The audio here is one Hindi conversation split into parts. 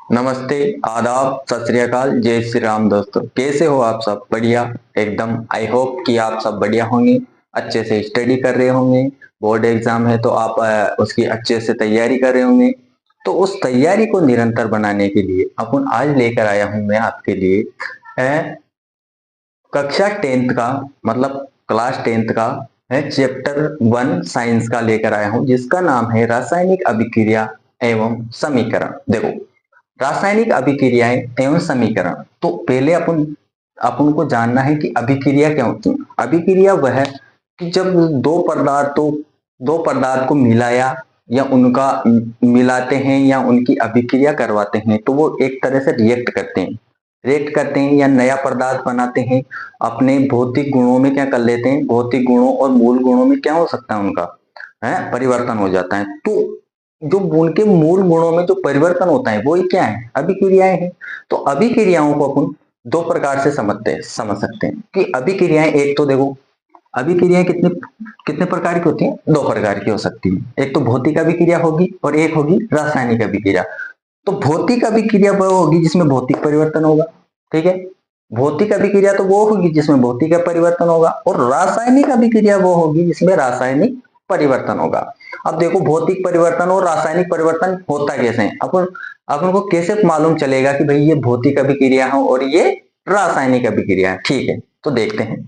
नमस्ते, आदाब, सत श्री अकाल, जय श्री राम दोस्तों। कैसे हो आप सब? बढ़िया एकदम। आई होप कि आप सब बढ़िया होंगे, अच्छे से स्टडी कर रहे होंगे। बोर्ड एग्जाम है तो आप उसकी अच्छे से तैयारी कर रहे होंगे। तो उस तैयारी को निरंतर बनाने के लिए अपन आज लेकर आया हूं मैं आपके लिए कक्षा 10th का, मतलब क्लास 10th का है चैप्टर 1 साइंस का लेकर आया हूं, जिसका नाम है रासायनिक अभिक्रिया एवं समीकरण। देखो, रासायनिक अभिक्रियाएं एवं समीकरण। तो पहले अपन अपन को जानना है कि अभिक्रिया क्या होती है। अभिक्रिया वह है कि जब दो पदार्थ को मिलाया या उनका मिलाते हैं या उनकी अभिक्रिया करवाते हैं तो वो एक तरह से रिएक्ट करते हैं या नया पदार्थ बनाते हैं। अपने भौतिक गुणों में क्या कर लेते हैं, भौतिक गुणों और मूल गुणों में क्या हो सकता है, उनका है परिवर्तन हो जाता है। तो जो उनके मूल गुणों में जो परिवर्तन होता है वो क्या है, अभिक्रियाएं हैं। तो अभिक्रियाओं को अपन दो प्रकार से समझ सकते हैं कि अभिक्रियाएं, एक तो देखो, अभिक्रियाएं कितने कितने प्रकार की होती हैं, दो प्रकार की हो सकती है। एक तो भौतिक अभिक्रिया होगी और एक होगी रासायनिक अभिक्रिया। तो भौतिक अभिक्रिया वह होगी जिसमें भौतिक परिवर्तन होगा, ठीक है। भौतिक अभिक्रिया तो वो होगी जिसमें भौतिक परिवर्तन होगा, और रासायनिक अभिक्रिया वो होगी जिसमें रासायनिक परिवर्तन होगा। अब देखो, भौतिक परिवर्तन और रासायनिक परिवर्तन होता कैसे है, अपन अपन को कैसे मालूम चलेगा कि भाई ये भौतिक अभिक्रिया है और ये रासायनिक अभिक्रिया है। ठीक है, तो देखते हैं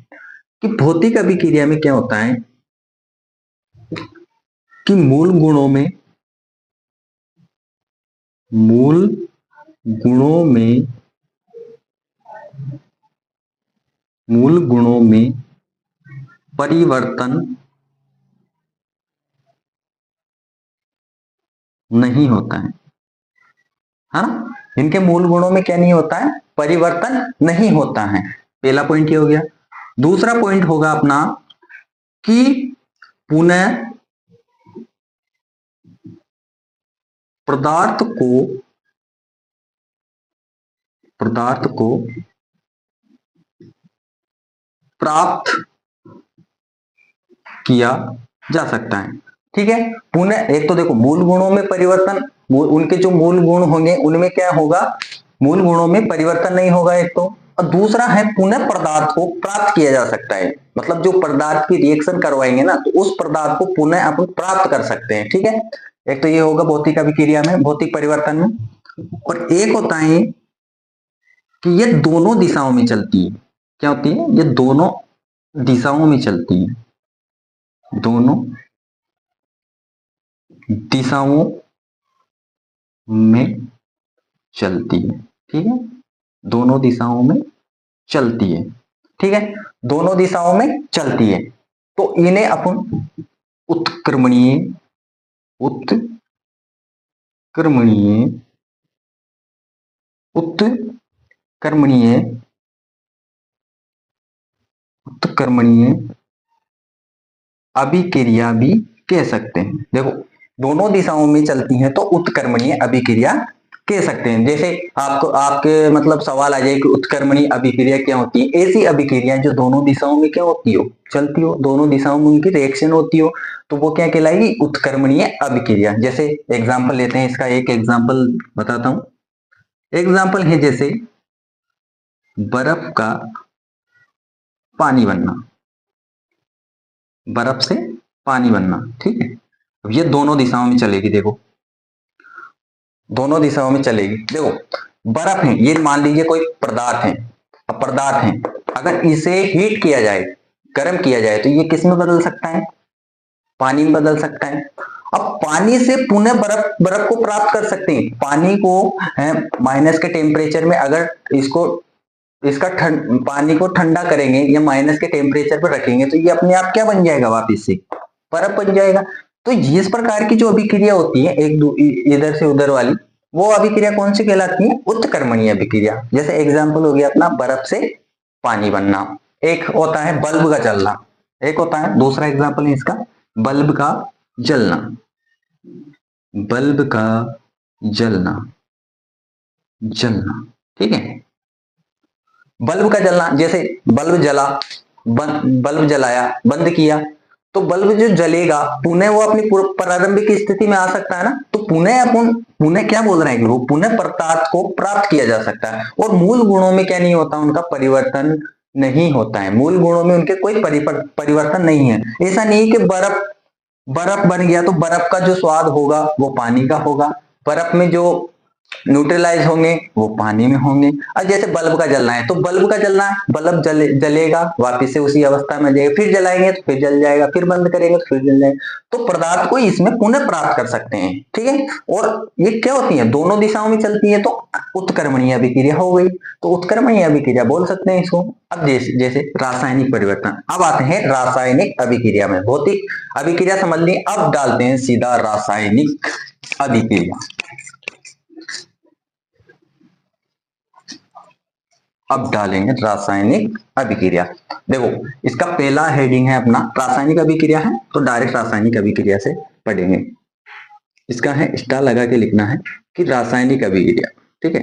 कि भौतिक अभिक्रिया में क्या होता है कि मूल गुणों में मूल गुणों में परिवर्तन नहीं होता है। हाँ, इनके मूल गुणों में क्या नहीं होता है, परिवर्तन नहीं होता है। पहला पॉइंट ये हो गया। दूसरा पॉइंट होगा अपना कि पुनः पदार्थ को पदार्थ को प्राप्त किया जा सकता है। ठीक है, पुनः एक तो देखो, मूल गुणों में परिवर्तन, उनके जो मूल गुण होंगे उनमें क्या होगा, मूल गुणों में परिवर्तन नहीं होगा एक तो। और दूसरा है, पुनः पदार्थ को प्राप्त किया जा सकता है। मतलब जो पदार्थ की रिएक्शन करवाएंगे ना, तो उस पदार्थ को पुनः अपन प्राप्त कर सकते हैं। ठीक है, एक तो ये होगा भौतिक अभिक्रिया में, भौतिक परिवर्तन में। और एक होता है कि ये दोनों दिशाओं में चलती है। क्या होती है, ये दोनों दिशाओं में चलती है, दोनों दिशाओं में चलती है। ठीक है, दोनों दिशाओं में चलती है। ठीक है, दोनों दिशाओं में चलती है। तो इन्हें अपन उत्क्रमणीय उत्क्रमणीय उत्क्रमणीय उत्क्रमणीय अभिक्रिया भी कह सकते हैं। देखो, दोनों दिशाओं में चलती हैं तो उत्क्रमणीय अभिक्रिया कह सकते हैं। जैसे आपको आपके मतलब सवाल आ जाए कि उत्क्रमणीय अभिक्रिया क्या होती है, ऐसी अभिक्रिया जो दोनों दिशाओं में क्या होती हो, चलती हो, दोनों दिशाओं में उनकी रिएक्शन होती हो, तो वो क्या कहलाएगी, उत्क्रमणीय अभिक्रिया। जैसे एग्जाम्पल लेते हैं, इसका एक एग्जाम्पल बताता हूं। एग्जाम्पल है जैसे बर्फ का पानी बनना, बर्फ से पानी बनना। ठीक है, अब ये दोनों दिशाओं में चलेगी। देखो, दोनों दिशाओं में चलेगी। देखो, बर्फ है, ये मान लीजिए कोई पदार्थ है। अब पदार्थ है, अगर इसे हीट किया जाए, गर्म किया जाए, तो ये किस में बदल सकता है, पानी में बदल सकता है। अब पानी से पुनः बर्फ बर्फ को प्राप्त कर सकते हैं। पानी को माइनस के टेम्परेचर में अगर इसको इसका पानी को ठंडा करेंगे या माइनस के टेम्परेचर पर रखेंगे तो ये अपने आप क्या बन जाएगा, वापिस से बर्फ बन जाएगा। तो इस प्रकार की जो अभिक्रिया होती है, इधर से उधर वाली, वो अभिक्रिया कौन सी कहलाती है, उत्क्रमणीय अभिक्रिया। जैसे एग्जाम्पल हो गया अपना बर्फ से पानी बनना। एक होता है बल्ब का जलना, एक होता है, दूसरा एग्जाम्पल है इसका बल्ब का जलना। बल्ब का जलना जलना ठीक है, बल्ब का जलना, जैसे बल्ब जला, बल्ब जलाया, बंद किया, तो बल्ब जो जलेगा पुनः वो अपनी प्रारंभिक स्थिति में आ सकता है ना, तो पुनः क्या बोल रहे हैं कि वो पुनः पदार्थ को प्राप्त किया जा सकता है। और मूल गुणों में क्या नहीं होता, उनका परिवर्तन नहीं होता है, मूल गुणों में उनके कोई परिवर्तन नहीं है। ऐसा नहीं कि बर्फ बर्फ बन गया तो बर्फ का जो स्वाद होगा वो पानी का होगा, बर्फ में जो न्यूट्रलाइज होंगे वो पानी में होंगे। अब जैसे बल्ब का जलना है तो बल्ब का जलना है, बल्ब जलेगा वापिस से उसी अवस्था में जाएगा, फिर जलाएंगे तो फिर जल जाएगा, फिर बंद करेंगे तो फिर जल जाएगा। तो पदार्थ को इसमें पुनः प्राप्त कर सकते हैं, ठीक है। और ये क्या होती है, दोनों दिशाओं में चलती है, तो उत्क्रमणीय अभिक्रिया हो गई, तो उत्क्रमणीय अभिक्रिया बोल सकते हैं इसको। अब जैसे जैसे रासायनिक परिवर्तन, अब आते हैं रासायनिक अभिक्रिया में। भौतिक अभिक्रिया समझ ली, अब डालते हैं सीधा रासायनिक अभिक्रिया। अब डालेंगे रासायनिक अभिक्रिया। देखो इसका पहला हेडिंग है अपना रासायनिक अभिक्रिया है, तो डायरेक्ट रासायनिक अभिक्रिया से पढ़ेंगे। इसका है स्टार लगा के लिखना है कि रासायनिक अभिक्रिया, ठीक है।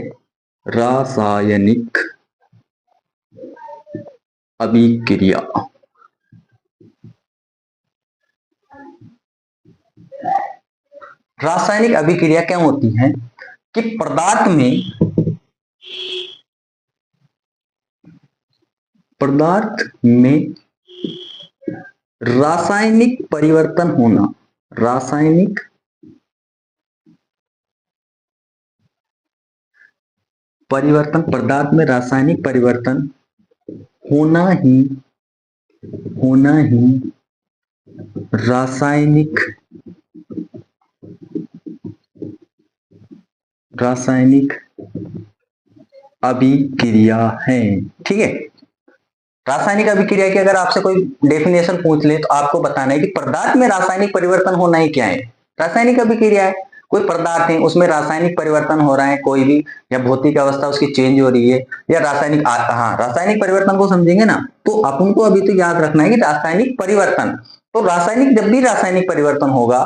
रासायनिक अभिक्रिया, रासायनिक अभिक्रिया क्या होती है कि पदार्थ में रासायनिक परिवर्तन होना, रासायनिक परिवर्तन, पदार्थ में रासायनिक परिवर्तन होना ही रासायनिक अभिक्रिया है, ठीक है। रासायनिक अभिक्रिया की अगर आपसे कोई डेफिनेशन पूछ ले तो आपको बताना है कि पदार्थ में रासायनिक परिवर्तन होना ही क्या है, रासायनिक अभिक्रिया है। कोई पदार्थ है उसमें रासायनिक परिवर्तन हो रहा है, कोई भी, या भौतिक अवस्था उसकी चेंज हो रही है, या रासायनिक, हाँ रासायनिक परिवर्तन को समझेंगे ना, तो अपन को अभी तो याद रखना है कि रासायनिक परिवर्तन, तो रासायनिक, जब भी रासायनिक परिवर्तन होगा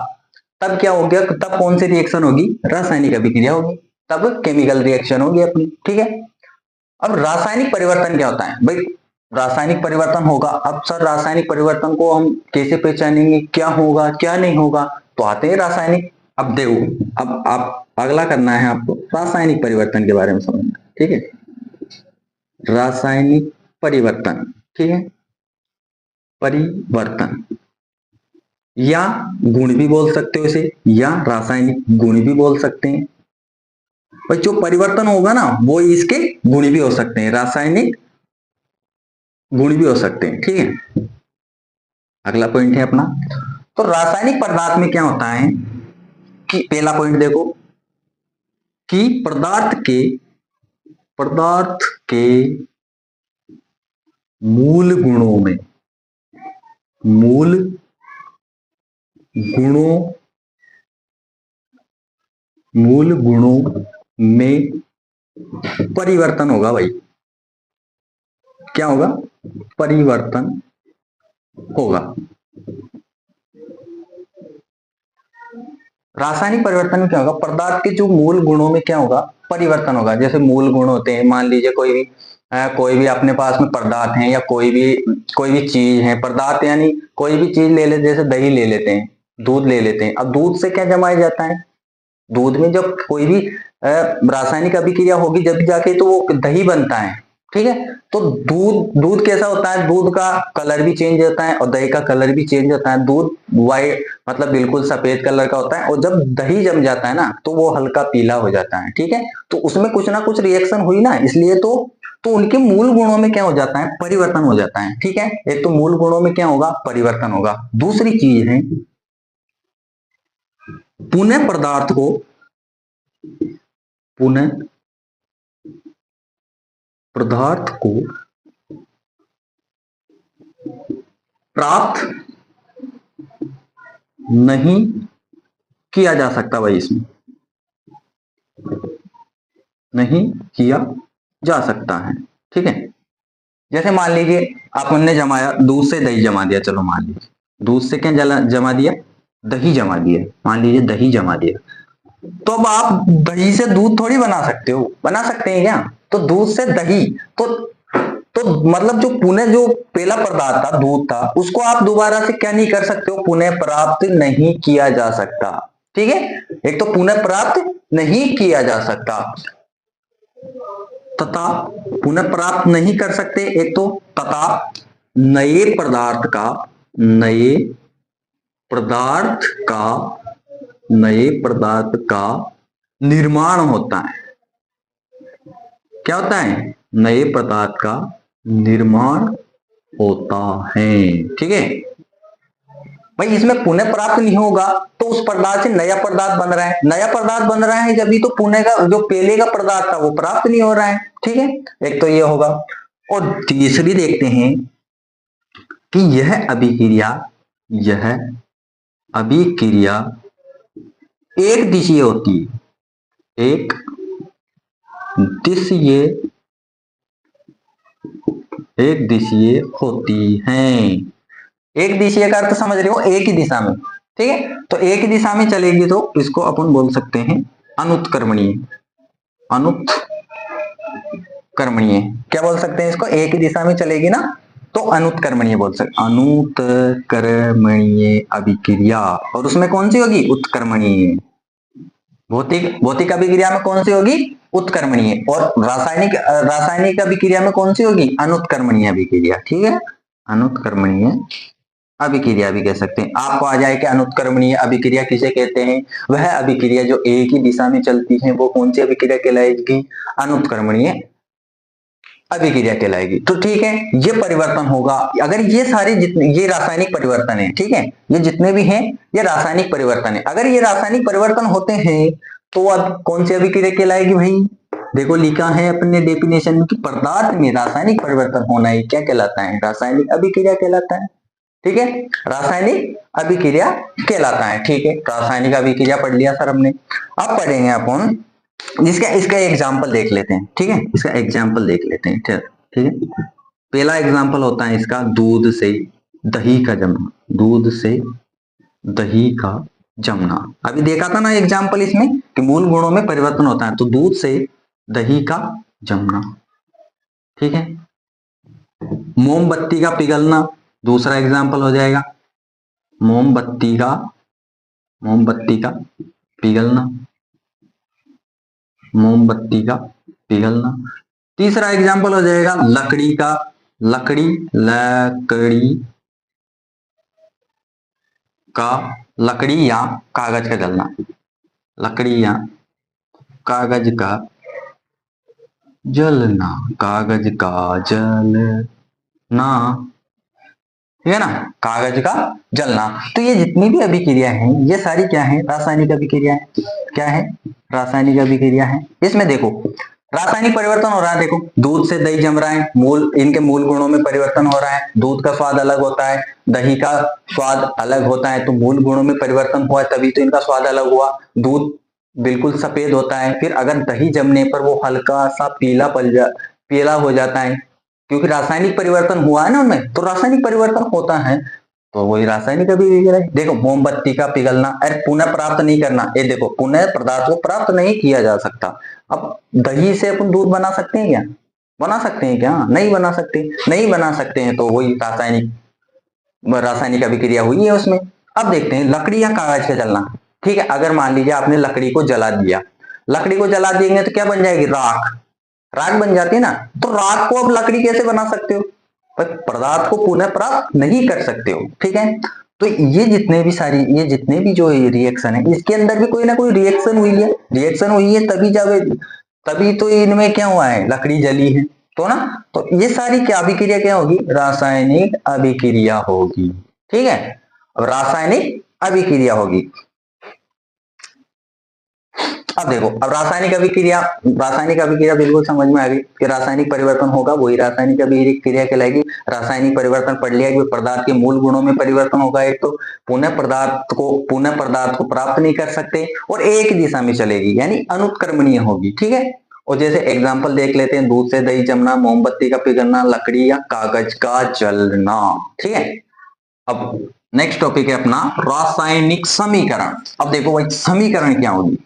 तब क्या हो गया, तब कौन सी रिएक्शन होगी, रासायनिक अभिक्रिया होगी, तब केमिकल रिएक्शन होगी अपनी, ठीक है। अब रासायनिक परिवर्तन क्या होता है भाई, रासायनिक परिवर्तन होगा, अब सर रासायनिक परिवर्तन को हम कैसे पहचानेंगे, क्या होगा क्या नहीं होगा, तो आते हैं रासायनिक। अब देखो, अब आप अगला करना है आपको रासायनिक परिवर्तन के बारे में समझना, ठीक है। रासायनिक परिवर्तन, ठीक है, परिवर्तन या गुण भी बोल सकते हो इसे, या रासायनिक गुण भी बोल सकते हैं। भाई जो परिवर्तन होगा ना वो इसके गुण भी हो सकते हैं, रासायनिक गुण भी हो सकते हैं, ठीक है। अगला पॉइंट है अपना, तो रासायनिक पदार्थ में क्या होता है कि पहला पॉइंट देखो कि पदार्थ के मूल गुणों में परिवर्तन होगा भाई, क्या होगा, परिवर्तन होगा। रासायनिक परिवर्तन में क्या होगा, पदार्थ के जो मूल गुणों में क्या होगा, परिवर्तन होगा। जैसे मूल गुण होते हैं, मान लीजिए कोई भी अपने पास में पदार्थ है, या कोई भी चीज है, पदार्थ यानी कोई भी चीज ले लेते, जैसे दही ले लेते हैं, दूध ले लेते हैं। अब दूध से क्या जमाया जाता है, दूध में जब कोई भी रासायनिक अभिक्रिया होगी जब जाके तो वो दही बनता है, ठीक है। तो दूध कैसा होता है, दूध का कलर भी चेंज होता है और दही का कलर भी चेंज होता है। दूध वाइट मतलब बिल्कुल सफेद कलर का होता है, और जब दही जम जाता है ना तो वो हल्का पीला हो जाता है, ठीक है। तो उसमें कुछ ना कुछ रिएक्शन हुई ना, इसलिए तो उनके मूल गुणों में क्या हो जाता है, परिवर्तन हो जाता है, ठीक है। एक तो मूल गुणों में क्या होगा, परिवर्तन होगा। दूसरी चीज है पुनः पदार्थ को प्राप्त नहीं किया जा सकता भाई, इसमें नहीं किया जा सकता है, ठीक है। जैसे मान लीजिए आपने जमाया, दूध से दही जमा दिया, चलो मान लीजिए दूध से क्या जमा दिया, दही जमा दिया, मान लीजिए दही जमा दिया, तो अब आप दही से दूध थोड़ी बना सकते हो, बना सकते हैं क्या, तो दूध से दही, तो मतलब जो पुनः जो पहला पदार्थ था, दूध था, उसको आप दोबारा से क्या नहीं कर सकते हो, पुनः प्राप्त नहीं किया जा सकता। ठीक है, एक तो पुनः प्राप्त नहीं किया जा सकता, तथा पुनः प्राप्त नहीं कर सकते एक तो, तथा नए पदार्थ का नए पदार्थ का नए पदार्थ का निर्माण होता है। क्या होता है, नए पदार्थ का निर्माण होता है। ठीक है भाई, इसमें पुनः प्राप्त नहीं होगा तो उस पदार्थ से नया पदार्थ बन रहा है, नया पदार्थ बन रहा है जब भी तो पुनः का जो पहले का पदार्थ था वो प्राप्त नहीं हो रहा है। ठीक है, एक तो ये होगा। और तीसरी देखते हैं कि यह अभिक्रिया एक दिशीय होती है, एक दिशीय होती हैं। एक दिशीय का अर्थ समझ रहे हो, एक ही दिशा में। ठीक है, तो एक ही दिशा में चलेगी तो इसको अपन बोल सकते हैं अनुत्क्रमणीय। अनुत्क्रमणीय क्या बोल सकते हैं इसको, एक ही दिशा में चलेगी ना तो अनुत्क्रमणीय बोल सकते, अनुत्क्रमणीय अभिक्रिया। और उसमें कौन सी होगी, उत्क्रमणीय। भौतिक अभिक्रिया में कौन सी होगी, उत्क्रमणीय। और रासायनिक अभिक्रिया में कौन सी होगी, अनुत्क्रमणीय अभिक्रिया। ठीक है, अनुत्क्रमणीय अभिक्रिया भी कह सकते हैं। आपको आ जाए कि अनुत्क्रमणीय अभिक्रिया किसे कहते हैं, वह अभिक्रिया जो एक ही दिशा में चलती है वो कौन सी अभिक्रिया कहलाएगी, अनुत्क्रमणीय अभिक्रिया कहलाएगी। तो ठीक है, ये परिवर्तन होगा अगर ये सारे जितने ये रासायनिक परिवर्तन है। ठीक है, ये जितने भी हैं ये रासायनिक परिवर्तन है। अगर ये रासायनिक परिवर्तन होते हैं तो अब कौन सी अभिक्रिया कहलाएगी भाई, देखो लिखा है अपने डेफिनेशन में कि पदार्थ में रासायनिक परिवर्तन होना ही क्या कहलाता है, रासायनिक अभिक्रिया कहलाता है। ठीक है, रासायनिक अभिक्रिया कहलाता है। ठीक है, रासायनिक अभिक्रिया पढ़ लिया सर हमने। अब पढ़ेंगे अपन इसका एग्जाम्पल देख लेते हैं। ठीक है, इसका एग्जाम्पल देख लेते हैं। ठीक है, पहला एग्जाम्पल होता है इसका दूध से दही का जमना। दूध से दही का जमना, अभी देखा था ना एग्जाम्पल इसमें कि मूल गुणों में परिवर्तन होता है, तो दूध से दही का जमना। ठीक है, मोमबत्ती का पिघलना दूसरा एग्जाम्पल हो जाएगा। मोमबत्ती का पिघलना, मोमबत्ती का पिघलना। तीसरा एग्जाम्पल हो जाएगा लकड़ी या कागज का जलना। लकड़ी या कागज का जलना, कागज का जलना। ठीक है ना, कागज का जलना। तो ये जितनी भी अभिक्रिया हैं ये सारी क्या है, रासायनिक अभिक्रिया है। क्या है, रासायनिक अभिक्रिया है। इसमें देखो रासायनिक परिवर्तन हो रहा है। देखो दूध से दही जम रहा है, इनके मूल गुणों में परिवर्तन हो रहा है। दूध का स्वाद अलग होता है, दही का स्वाद अलग होता है, तो मूल गुणों में परिवर्तन हुआ तभी तो इनका स्वाद अलग हुआ। दूध बिल्कुल सफेद होता है, फिर अगर दही जमने पर वो हल्का सा पीला हो जाता है, क्योंकि रासायनिक परिवर्तन हुआ है ना उनमें। तो रासायनिक परिवर्तन होता है तो वही रासायनिक अभिक्रिया है। देखो मोमबत्ती का पिघलना, अरे पुनः प्राप्त नहीं करना, ये देखो पुनः पदार्थ को प्राप्त नहीं किया जा सकता। अब दही से अपन दूध बना सकते हैं क्या, बना सकते हैं क्या, नहीं बना सकते हैं, तो वही रासायनिक अभिक्रिया हुई है उसमें। अब देखते हैं लकड़ी या कागज का जलना। ठीक है, अगर मान लीजिए आपने लकड़ी को जला दिया, लकड़ी को जला देंगे तो क्या बन जाएगी, राख बन जाती है ना। तो राख को अब लकड़ी कैसे बना सकते हो, पदार्थ को पुनः प्राप्त नहीं कर सकते हो। ठीक है, तो ये जितने भी जो रिएक्शन है इसके अंदर भी कोई ना कोई रिएक्शन हुई है तभी तो इनमें क्या हुआ है, लकड़ी जली है। तो ना, तो ये सारी क्या अभिक्रिया क्या होगी, रासायनिक अभिक्रिया होगी। ठीक है, अब रासायनिक अभिक्रिया होगी। अब देखो, अब रासायनिक अभिक्रिया बिल्कुल समझ में आ गई कि रासायनिक परिवर्तन होगा वही रासायनिक अभिक्रिया कहलाएगी। रासायनिक परिवर्तन पढ़ लिया कि पदार्थ के मूल गुणों में परिवर्तन होगा, एक तो पुनः पदार्थ को प्राप्त नहीं कर सकते, और एक दिशा में चलेगी यानी अनुत्क्रमणीय होगी। ठीक है, और जैसे एग्जाम्पल देख लेते हैं, दूध से दही जमना, मोमबत्ती का पिघलना, लकड़ी या कागज का जलना। ठीक है, अब नेक्स्ट टॉपिक है अपना रासायनिक समीकरण। अब देखो भाई समीकरण क्या होगी,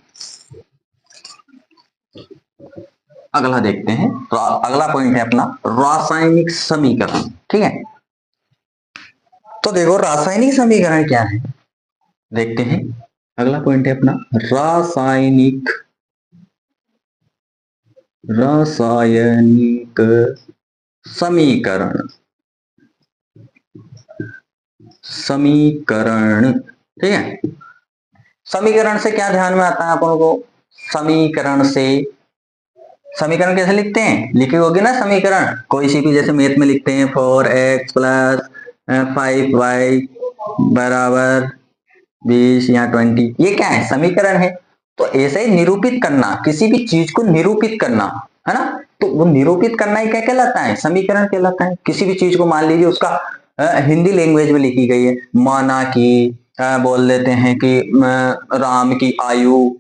अगला देखते हैं, तो अगला पॉइंट है अपना रासायनिक समीकरण। ठीक है, तो देखो रासायनिक समीकरण क्या है, देखते हैं। अगला पॉइंट है अपना रासायनिक रासायनिक समीकरण। समीकरण, ठीक है। समीकरण से क्या ध्यान में आता है अपन को, समीकरण से, समीकरण कैसे लिखते हैं, लिखी होगी ना समीकरण कोई सी भी, जैसे मैथ में लिखते हैं 4x प्लस 5y बराबर 20 या 20, ये क्या है, समीकरण है। तो ऐसे ही निरूपित करना, किसी भी चीज को निरूपित करना, है ना, तो वो निरूपित करना ही क्या कहलाता है, समीकरण कहलाता है। किसी भी चीज को मान लीजिए उसका हिंदी लैंग्वेज में लिखी गई है, माना कि बोल देते हैं कि राम की आयु,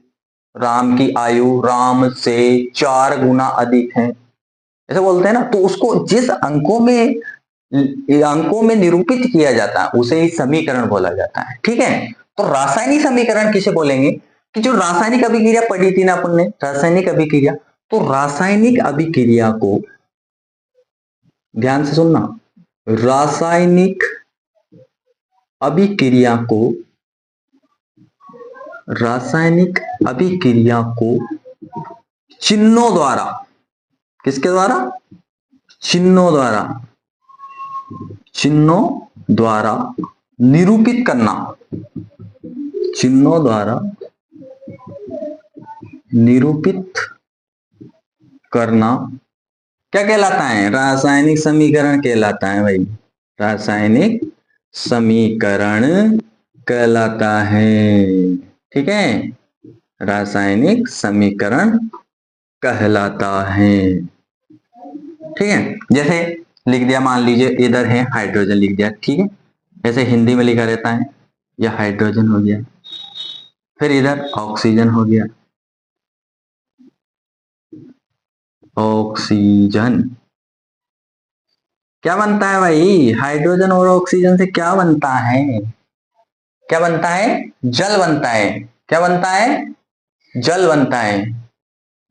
राम की आयु राम से 4 गुना अधिक है, ऐसे बोलते हैं ना, तो उसको जिस अंकों में निरूपित किया जाता है उसे ही समीकरण बोला जाता है। ठीक है, तो रासायनिक समीकरण किसे बोलेंगे, कि जो रासायनिक अभिक्रिया पढ़ी थी ना अपन ने, रासायनिक अभिक्रिया, तो रासायनिक अभिक्रिया को ध्यान से सुनना, रासायनिक अभिक्रिया को, रासायनिक अभिक्रिया को चिन्हों द्वारा, किसके द्वारा, चिन्हों द्वारा, चिन्हों द्वारा निरूपित करना, चिन्हों द्वारा निरूपित करना क्या कहलाता है, रासायनिक समीकरण कहलाता है भाई, रासायनिक समीकरण कहलाता है। ठीक है, रासायनिक समीकरण कहलाता है। ठीक है, जैसे लिख दिया, मान लीजिए इधर है हाइड्रोजन लिख दिया, ठीक है, ऐसे हिंदी में लिखा रहता है, यह हाइड्रोजन हो गया, फिर इधर ऑक्सीजन हो गया, ऑक्सीजन, क्या बनता है भाई, हाइड्रोजन और ऑक्सीजन से क्या बनता है, क्या बनता है, जल बनता है, क्या बनता है, जल बनता है,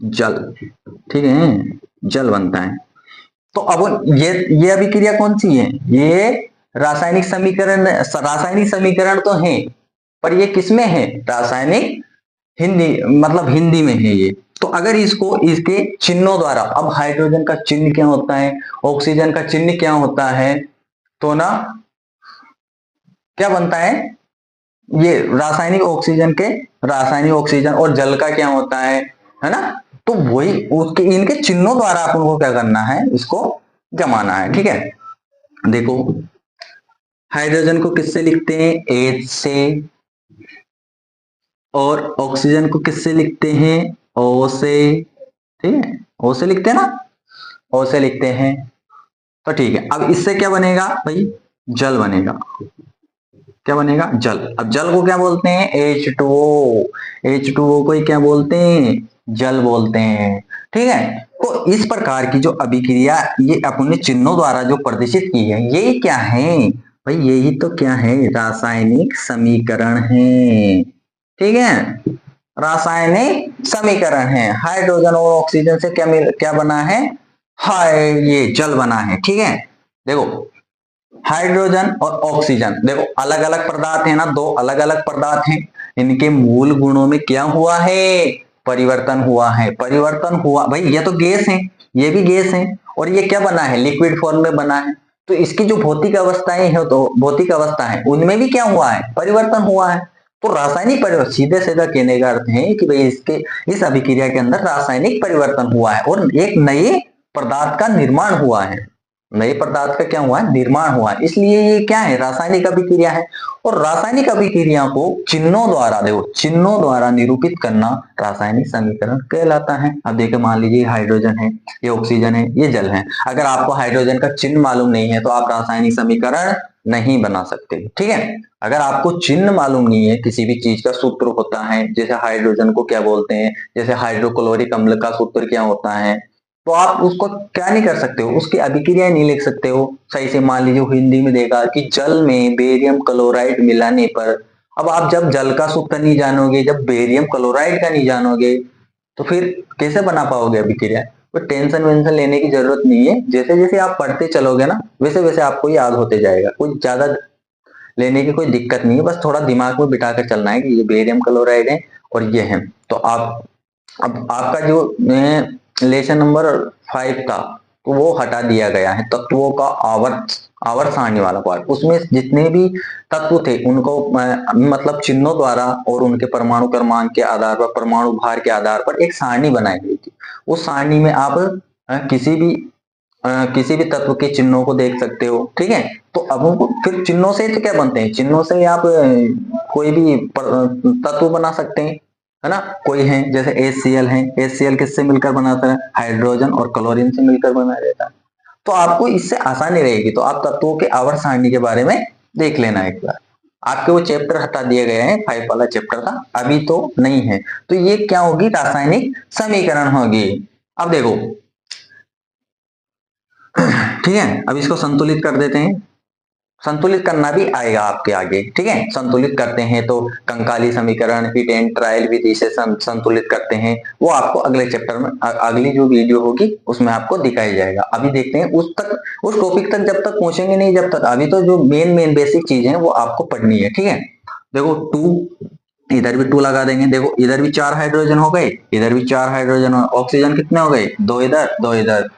जल, ठीक है, जल बनता है। तो अब ये अभिक्रिया कौन सी है, ये रासायनिक समीकरण, रासायनिक समीकरण तो है, पर ये किसमें है, रासायनिक हिंदी, मतलब हिंदी में है ये। तो अगर इसको इसके चिन्हों द्वारा, अब हाइड्रोजन का चिन्ह क्या होता है, ऑक्सीजन का चिन्ह क्या होता है, तो ना क्या बनता है, ये रासायनिक ऑक्सीजन के, रासायनिक ऑक्सीजन और जल का क्या होता है ना, तो वही उसके इनके चिन्हों द्वारा अपन को क्या करना है, इसको जमाना है। ठीक है, देखो हाइड्रोजन को किससे लिखते हैं, H से, और ऑक्सीजन को किससे लिखते हैं, O से, ठीक है, O से लिखते हैं ना, O से लिखते हैं। तो ठीक है, अब इससे क्या बनेगा भाई, जल बनेगा, क्या बनेगा, जल। अब जल को क्या बोलते हैं, H2O, H2O को ही क्या बोलते हैं, जल बोलते हैं। ठीक है, तो इस प्रकार की जो अभिक्रिया ये अपने चिन्हों द्वारा जो प्रदर्शित की है, ये क्या है भाई, यही तो क्या है, रासायनिक समीकरण है। ठीक है, रासायनिक समीकरण है, हाइड्रोजन और ऑक्सीजन से क्या बना है, हाय ये जल बना है। ठीक है, देखो हाइड्रोजन और ऑक्सीजन, देखो अलग अलग पदार्थ है ना, दो अलग अलग पदार्थ हैं, इनके मूल गुणों में क्या हुआ है, परिवर्तन हुआ है, परिवर्तन हुआ भाई, ये तो गैस है, ये भी गैस है, और ये क्या बना है, लिक्विड फॉर्म में बना है, तो इसकी जो भौतिक अवस्थाएं है, तो भौतिक अवस्था है, उनमें भी क्या हुआ है, परिवर्तन हुआ है। तो रासायनिक परिवर्तन, सीधे सीधा कहने का अर्थ है कि भाई इसके, इस अभिक्रिया के अंदर रासायनिक परिवर्तन हुआ है और एक नए पदार्थ का निर्माण हुआ है, नए पदार्थ का क्या हुआ है, निर्माण हुआ है, इसलिए ये क्या है, रासायनिक अभिक्रिया है। और रासायनिक अभिक्रिया को चिन्हों द्वारा, देखो चिन्हों द्वारा निरूपित करना रासायनिक समीकरण कहलाता है। अब देखो मान लीजिए हाइड्रोजन है, ये ऑक्सीजन है, ये जल है, अगर आपको हाइड्रोजन का चिन्ह मालूम नहीं है तो आप रासायनिक समीकरण नहीं बना सकते। ठीक है, अगर आपको चिन्ह मालूम नहीं है, किसी भी चीज का सूत्र होता है, जैसे हाइड्रोजन को क्या बोलते हैं, जैसे हाइड्रोक्लोरिक अम्ल का सूत्र क्या होता है, तो आप उसको क्या नहीं कर सकते हो, उसकी अभिक्रिया नहीं लिख सकते हो सही से। मान लीजिए हिंदी में देखा कि जल में बेरियम क्लोराइड मिलाने पर, अब आप जब जल का सूत्र नहीं जानोगे, जब बेरियम क्लोराइड का नहीं जानोगे, तो फिर कैसे बना पाओगे अभिक्रिया, कोई टेंशन वेंशन लेने की जरूरत नहीं है। जैसे जैसे आप पढ़ते चलोगे ना वैसे वैसे आपको याद होते जाएगा। कोई ज्यादा लेने की कोई दिक्कत नहीं है, बस थोड़ा दिमाग में बिठा कर चलना है कि ये बेरियम क्लोराइड है और ये है। तो आप अब आपका जो लेसन नंबर 5 था तो वो हटा दिया गया है। तत्वों का आवर्त आवर्त सारणी वाला पार्ट, उसमें जितने भी तत्व थे उनको मतलब चिन्हों द्वारा और उनके परमाणु क्रमांक के आधार पर, परमाणु भार के आधार पर एक सारणी बनाई गई थी। उस सारणी में आप किसी भी तत्व के चिन्हों को देख सकते हो। ठीक है, तो अब उनको फिर चिन्हों से तो क्या बनते हैं, चिन्हों से आप कोई भी तत्व बना सकते हैं, है ना। कोई है जैसे HCl है, HCl किससे मिलकर बनाता है, हाइड्रोजन और क्लोरीन से मिलकर बनाया जाता है। तो आपको इससे आसानी रहेगी। तो आप तत्वों के आवर्त सारणी के बारे में देख लेना एक बार। आपके वो चैप्टर हटा दिए गए हैं, 5 वाला चैप्टर था, अभी तो नहीं है। तो ये क्या होगी, रासायनिक समीकरण होगी। अब देखो, ठीक है, अब इसको संतुलित कर देते हैं। संतुलित करना भी आएगा आपके आगे। ठीक है, संतुलित करते हैं तो कंकाली समीकरण, हिट एंड ट्रायल विधि से संतुलित करते हैं, वो आपको अगले चैप्टर में, अगली जो वीडियो होगी उसमें आपको दिखाई जाएगा। अभी देखते हैं उस टॉपिक तक जब तक पहुंचेंगे नहीं जब तक, अभी तो जो मेन मेन बेसिक चीजें हैं वो आपको पढ़नी है। ठीक है, देखो 2, इधर भी 2 लगा देंगे। देखो इधर भी 4 हाइड्रोजन हो गए, इधर भी 4 हाइड्रोजन, ऑक्सीजन कितने हो गए, 2 इधर 2 इधर।